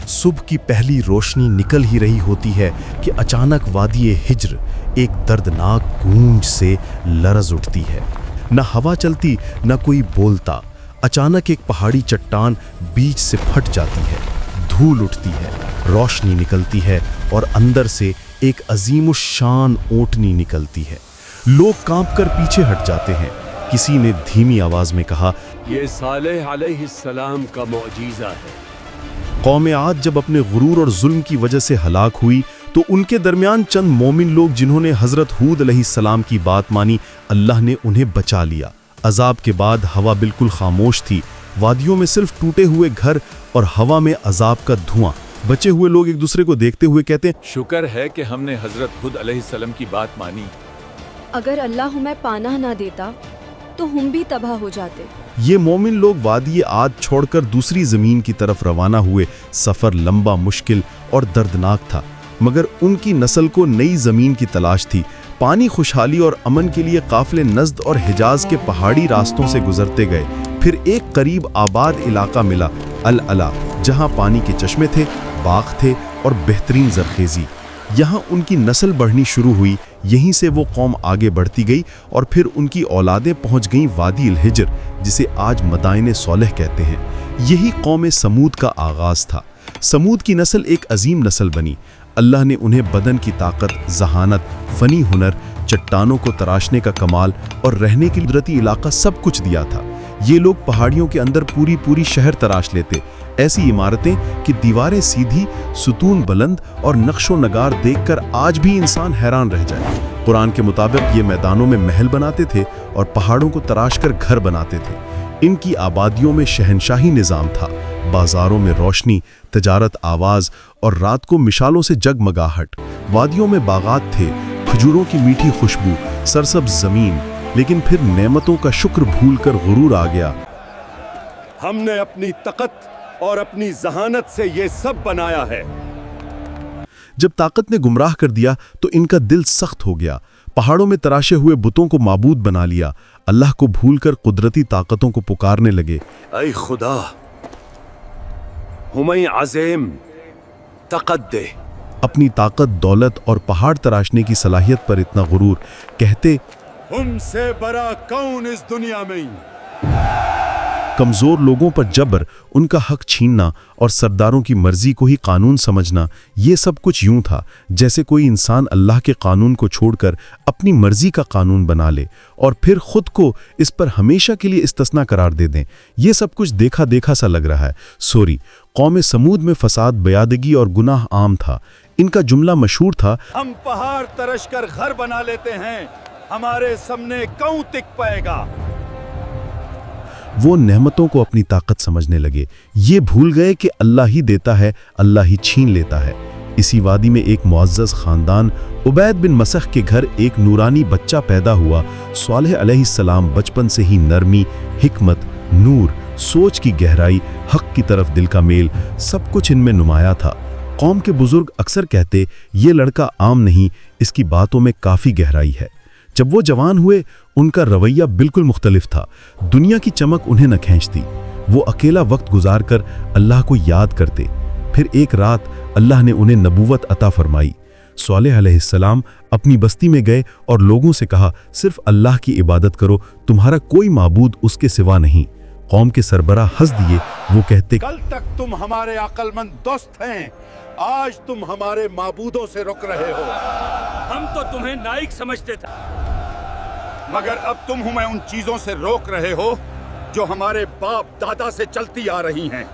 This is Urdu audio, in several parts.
صبح کی پہلی روشنی نکل ہی رہی ہوتی ہے کہ اچانک وادی ہجر ایک دردناک گونج سے لرز اٹھتی ہے۔ نہ ہوا چلتی نہ کوئی بولتا۔ اچانک ایک پہاڑی چٹان بیچ سے پھٹ جاتی ہے، دھول اٹھتی ہے، روشنی نکلتی ہے اور اندر سے ایک عظیم الشان اونٹنی نکلتی ہے۔ لوگ کانپ کر پیچھے ہٹ جاتے ہیں۔ کسی نے دھیمی آواز میں کہا، یہ صالح علیہ السلام کا معجزہ ہے۔ قوم عاد جب اپنے غرور اور ظلم کی وجہ سے ہلاک ہوئی تو ان کے درمیان چند مومن لوگ جنہوں نے حضرت ہود علیہ السلام کی بات مانی، اللہ نے انہیں بچا لیا۔ عذاب کے بعد ہوا بالکل خاموش تھی، وادیوں میں صرف ٹوٹے ہوئے گھر اور ہوا میں عذاب کا دھواں۔ بچے ہوئے لوگ ایک دوسرے کو دیکھتے ہوئے کہتے ہیں، شکر ہے کہ ہم نے حضرت ہود علیہ السلام کی بات مانی۔ اگر اللہ ہمیں پناہ نہ دیتا تو ہم بھی تباہ ہو جاتے۔ یہ مومن لوگ وادی عاد چھوڑ کر دوسری زمین کی طرف روانہ ہوئے۔ سفر لمبا، مشکل اور دردناک تھا، مگر ان کی نسل کو نئی زمین کی تلاش تھی۔ پانی، خوشحالی اور امن کے لیے قافلے نجد اور حجاز کے پہاڑی راستوں سے گزرتے گئے۔ پھر ایک قریب آباد علاقہ ملا، العلا، جہاں پانی کے چشمے تھے، باغ تھے اور بہترین زرخیزی۔ یہاں ان کی نسل بڑھنی شروع ہوئی۔ یہیں سے وہ قوم آگے بڑھتی گئی اور پھر ان کی اولادیں پہنچ گئیں وادی الحجر، جسے آج مدائن صالح کہتے ہیں۔ یہی قوم سمود کا آغاز تھا۔ سمود کی نسل ایک عظیم نسل بنی۔ اللہ نے انہیں بدن کی طاقت، ذہانت، فنی ہنر، چٹانوں کو تراشنے کا کمال اور رہنے کے قدرتی علاقہ سب کچھ دیا تھا۔ یہ لوگ پہاڑیوں کے اندر پوری شہر تراش لیتے، ایسی عمارتیں کہ دیواریں سیدھی، ستون بلند اور نقش و نگار دیکھ کر آج بھی انسان حیران رہ جائے۔ قرآن کے مطابق یہ میدانوں میں محل بناتے تھے اور پہاڑوں کو تراش کر گھر بناتے تھے۔ ان کی آبادیوں میں شہنشاہی نظام تھا، بازاروں میں روشنی، تجارت، آواز اور رات کو مشالوں سے جگمگاہٹ۔ وادیوں میں باغات تھے، کھجوروں کی میٹھی خوشبو، سرسبز زمین۔ لیکن پھر نعمتوں کا شکر بھول کر غرور آ گیا۔ ہم نے اپنی طاقت اور اپنی ذہانت سے یہ سب بنایا ہے۔ جب طاقت نے گمراہ کر دیا تو ان کا دل سخت ہو گیا۔ پہاڑوں میں تراشے ہوئے بتوں کو معبود بنا لیا، اللہ کو بھول کر قدرتی طاقتوں کو پکارنے لگے۔ اے خدا، ہمیں عظیم طاقت دے۔ اپنی طاقت، دولت اور پہاڑ تراشنے کی صلاحیت پر اتنا غرور، کہتے، ہم سے بڑا کون اس دنیا میں؟ کمزور لوگوں پر جبر، ان کا حق چھیننا اور سرداروں کی مرضی کو ہی قانون سمجھنا، یہ سب کچھ یوں تھا جیسے کوئی انسان اللہ کے قانون کو چھوڑ کر اپنی مرضی کا قانون بنا لے اور پھر خود کو اس پر ہمیشہ کے لیے استثنا قرار دے دیں۔ یہ سب کچھ دیکھا دیکھا سا لگ رہا ہے۔ قوم سمود میں فساد، بیادگی اور گناہ عام تھا۔ ان کا جملہ مشہور تھا، ہم پہاڑ ترش کر گھر بنا لیتے ہیں، ہمارے سامنے کون ٹک پائے گا؟ وہ نعمتوں کو اپنی طاقت سمجھنے لگے، یہ بھول گئے کہ اللہ ہی دیتا ہے، اللہ ہی چھین لیتا ہے۔ اسی وادی میں ایک معزز خاندان عبید بن مسخ کے گھر ایک نورانی بچہ پیدا ہوا۔ صالح علیہ السلام بچپن سے ہی نرمی، حکمت، نور، سوچ کی گہرائی، حق کی طرف دل کا میل، سب کچھ ان میں نمایاں تھا۔ قوم کے بزرگ اکثر کہتے، یہ لڑکا عام نہیں، اس کی باتوں میں کافی گہرائی ہے۔ جب وہ جوان ہوئے، ان کا رویہ بالکل مختلف تھا۔ دنیا کی چمک انہیں نہ کھینچتی۔ وہ اکیلا وقت گزار کر اللہ کو یاد کرتے۔ پھر ایک رات اللہ نے انہیں نبوت عطا فرمائی۔ صالح علیہ السلام اپنی بستی میں گئے اور لوگوں سے کہا، صرف اللہ کی عبادت کرو، تمہارا کوئی معبود اس کے سوا نہیں۔ قوم کے سربراہ ہنس دیے، وہ کہتے، کل تک تم ہمارے عقل مند دوست ہیں، آج تم ہمارے معبودوں سے رک رہے ہو۔ ہم تو تمہیں نائق سمجھتے تھے، مگر اب تم ہمیں ان چیزوں سے روک رہے ہو جو ہمارے باپ دادا سے چلتی آ رہی ہیں۔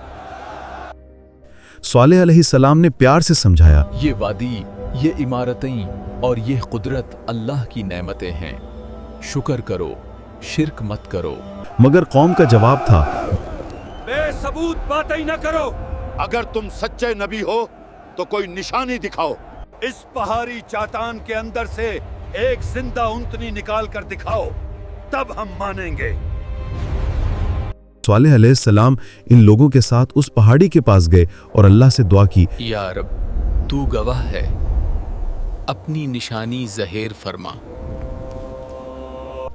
صالح علیہ السلام نے پیار سے سمجھایا، یہ وادی، یہ عمارتیں اور یہ قدرت اللہ کی نعمتیں ہیں، شکر کرو، شرک مت کرو۔ مگر قوم کا جواب تھا، بے ثبوت باتیں نہ کرو۔ اگر تم سچے نبی ہو تو کوئی نشانی دکھاؤ، اس پہاڑی چٹان کے اندر سے ایک زندہ اونٹنی نکال کر دکھاؤ، تب ہم مانیں گے۔ صالح علیہ السلام ان لوگوں کے ساتھ اس پہاڑی کے پاس گئے اور اللہ سے دعا کی، یا رب، تو گواہ ہے، اپنی نشانی ظاہر فرما۔